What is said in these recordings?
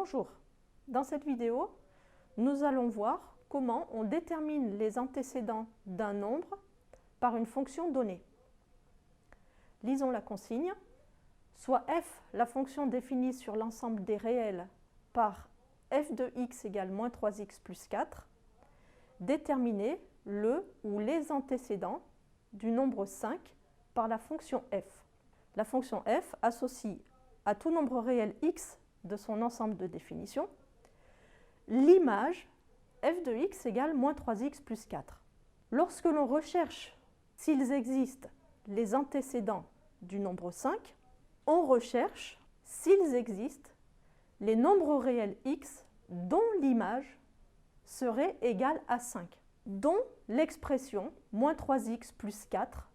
Bonjour, dans cette vidéo, nous allons voir comment on détermine les antécédents d'un nombre par une fonction donnée. Lisons la consigne. Soit f, la fonction définie sur l'ensemble des réels par f de x égale moins 3x plus 4, déterminer le ou les antécédents du nombre 5 par la fonction f. La fonction f associe à tout nombre réel x de son ensemble de définition l'image f de x égale moins 3x plus 4. Lorsque l'on recherche s'ils existent les antécédents du nombre 5, on recherche s'ils existent les nombres réels x dont l'image serait égale à 5, dont l'expression moins 3x plus 4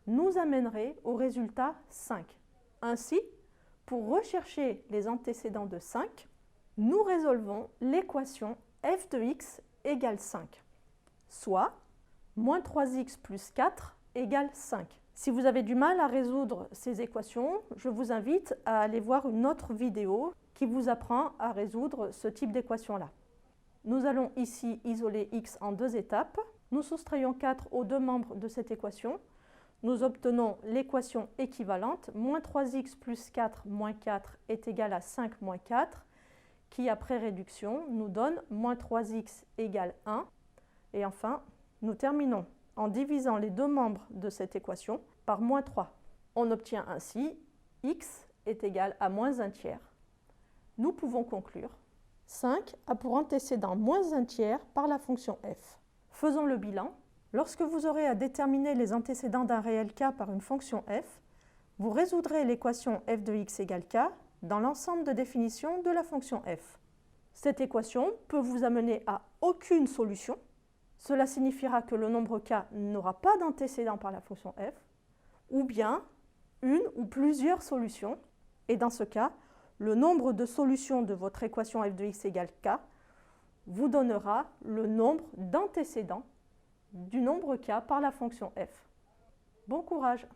nous amènerait au résultat 5. Ainsi, pour rechercher les antécédents de 5, nous résolvons l'équation f de x égale 5, soit moins 3x plus 4 égale 5. Si vous avez du mal à résoudre ces équations, je vous invite à aller voir une autre vidéo qui vous apprend à résoudre ce type d'équation-là. Nous allons ici isoler x en deux étapes. Nous soustrayons 4 aux deux membres de cette équation. Nous obtenons l'équation équivalente, moins 3x plus 4 moins 4 est égal à 5 moins 4, qui après réduction nous donne moins 3x égale 1. Et enfin, nous terminons en divisant les deux membres de cette équation par moins 3. On obtient ainsi x est égal à moins 1 tiers. Nous pouvons conclure 5 a pour antécédent moins 1 tiers par la fonction f. Faisons le bilan. Lorsque vous aurez à déterminer les antécédents d'un réel k par une fonction f, vous résoudrez l'équation f de x égale k dans l'ensemble de définition de la fonction f. Cette équation peut vous amener à aucune solution. Cela signifiera que le nombre k n'aura pas d'antécédent par la fonction f, ou bien une ou plusieurs solutions. Et dans ce cas, le nombre de solutions de votre équation f de x égale k vous donnera le nombre d'antécédents du nombre k par la fonction f. Bon courage!